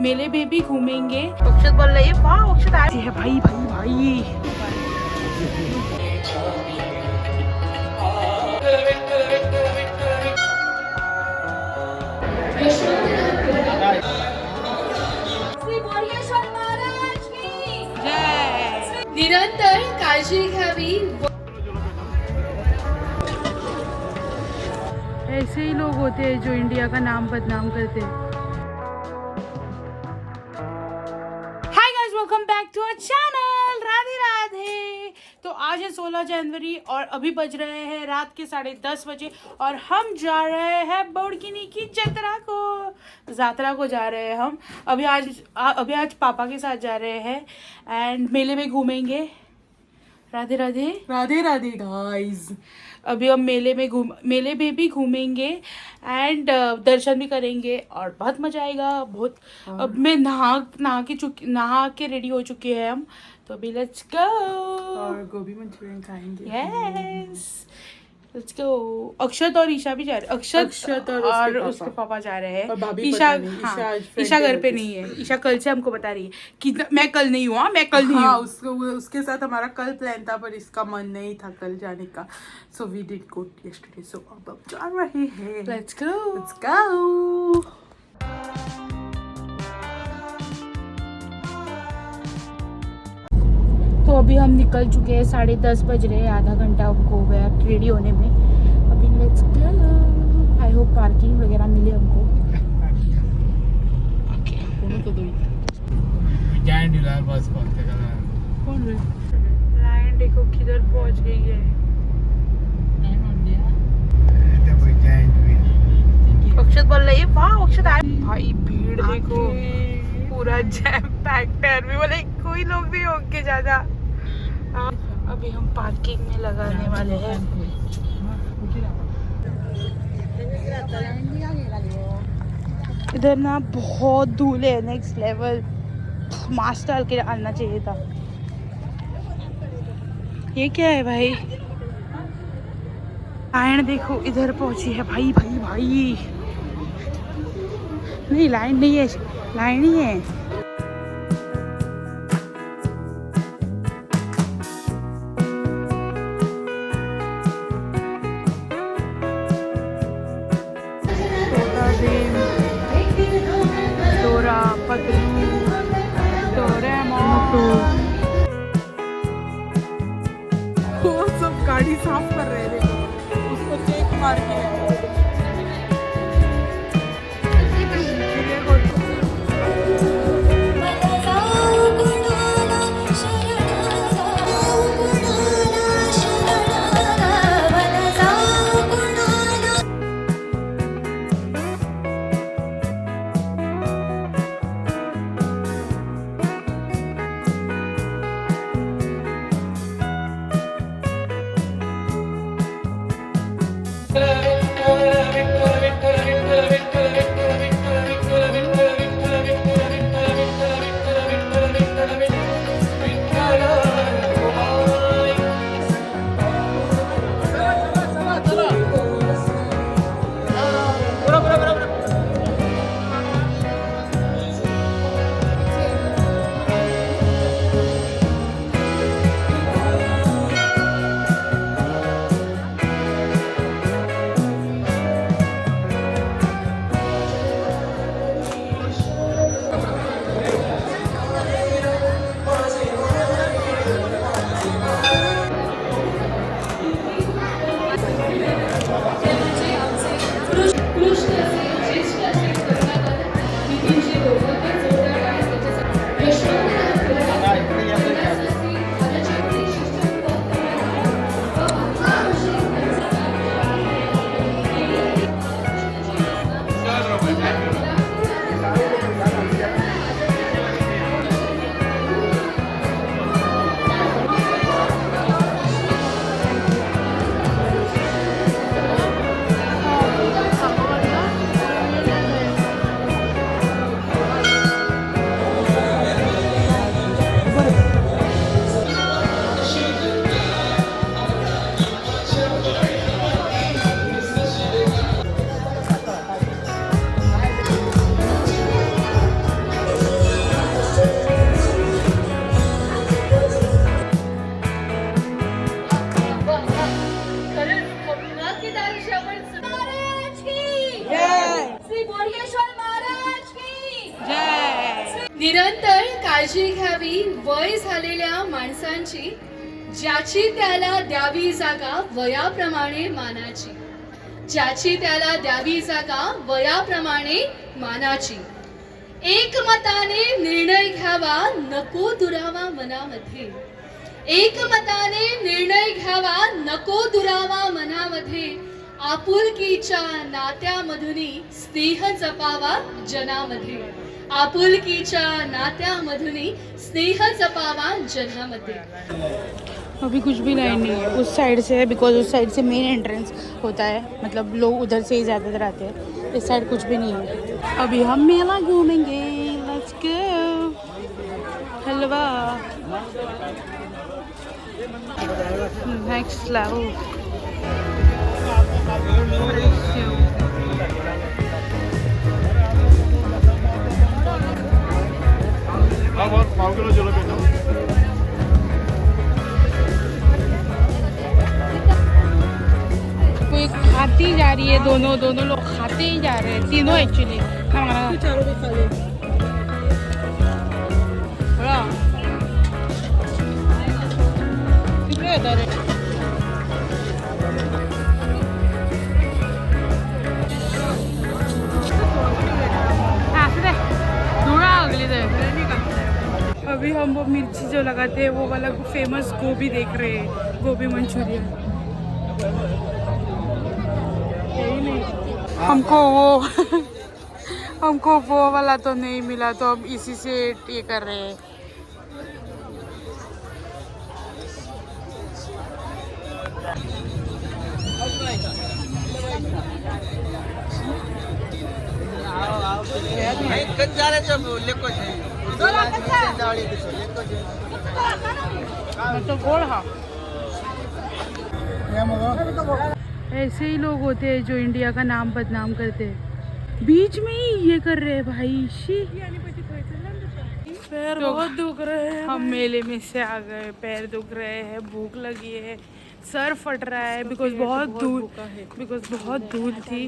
मेले में भी घूमेंगे। अक्षत बोल रही है वाह अक्षत आ रही है भाई भाई भाई। निरंतर काळजी घ्यावी। ऐसे ही लोग होते हैं जो इंडिया का नाम बदनाम करते हैं। Hi guys, welcome back to our channel. Radhe Radhe. तो आज है 16 जनवरी और अभी बज रहे हैं रात के 10:30 बजे और हम जा रहे हैं बोडगिनी की जात्रा को जा रहे हैं हम। अभी आज पापा के साथ जा रहे हैं एंड मेले में घूमेंगे। राधे राधे राधे राधे गाइस। अभी हम मेले में भी घूमेंगे एंड दर्शन भी करेंगे और बहुत मजा आएगा बहुत। अब मैं नहा के रेडी हो चुके हैं हम, तो अभी लेट्स गो और गोभी मंचूरियन खाएंगे। Yes let's go. अक्षत और ईशा भी जा रहे हैं। अक्षत और उसके पापा जा रहे हैं। और भाभी ईशा पता नहीं, हाँ, ईशा ईशा घर पे friend नहीं है। ईशा कल से हमको बता रही है कि मैं कल नहीं हुआ, मैं कल नहीं हाँ, हूँ। उसके साथ हमारा कल प्लान था पर इसका मन नहीं था कल जाने का, so we did go yesterday. So अब हम जा रहे हैं। Let's go let's go. तो अभी हम निकल चुके हैं, 10:30 बज रहे हैं। आधा घंटा हमको हो गया रेडी होने में। अभी let's go. I hope parking वगैरह मिले हमको। कौन लाइन देखो किधर पहुंच गई है। अक्षत बोल रही है वाह अक्षत आ भाई। भीड़ देखो पूरा जैम पैक्ड है। अभी बोले कोई लोग नहीं होंगे ज्यादा। अभी हम पार्किंग में लगाने वाले हैं। इधर ना बहुत धूल है, नेक्स्ट लेवल। मास्क डाल के आना चाहिए था। ये क्या है भाई? लाइन देखो इधर पहुंची है भाई भाई भाई। नहीं लाइन नहीं है, लाइन ही है। डोरा पतलू डोरेमोन। वो सब गाड़ी साफ कर रहे थे, उसको चेक मार के निरंतर काळजी घ्यावी वय झालेल्या माणसांची, ज्याची त्याला द्यावी जागा वयाप्रमाणे मानाची, ज्याची त्याला द्यावी जागा वयाप्रमाणे मानाची. एकमताने निर्णय घ्यावा नको दुरावा मनामध्ये, एकमताने निर्णय घ्यावा नको दुरावा मनामध्ये. आपुलकीच्या नात्यामधुनी स्नेह जपावा जनामध्ये, आपुलकीच्या नात्यामधुनी स्नेह जपावा जनामध्ये. अभी कुछ भी लाइन नहीं है, उस साइड से है बिकॉज उस साइड से मेन एंट्रेंस होता है, मतलब लोग उधर से ही ज़्यादातर आते हैं. इस साइड कुछ भी नहीं है. अभी हम मेला घूमेंगे. Let's go. Halwa next level. कोई खाती जा रही है, दोनों लोग खाते ही जा रहे हैं, तीनों एक्चुअली. चारों भी खा ले. बड़ा कितने होता है? अभी हम वो मिर्ची जो लगाते हैं वो वाला फेमस गोभी देख रहे हैं, गोभी मंचूरियन. हमको वो वाला तो नहीं मिला, तो हम इसी से ये कर रहे हैं. तो गोल. हाँ, ऐसे ही लोग होते हैं जो इंडिया का नाम बदनाम करते हैं. बीच में ही ये कर रहे हैं भाई. शी, पैर बहुत दुख रहे हैं. हम मेले में से आ गए, पैर दुख रहे हैं, भूख लगी है, सर फट रहा है बिकॉज बहुत धूल थी.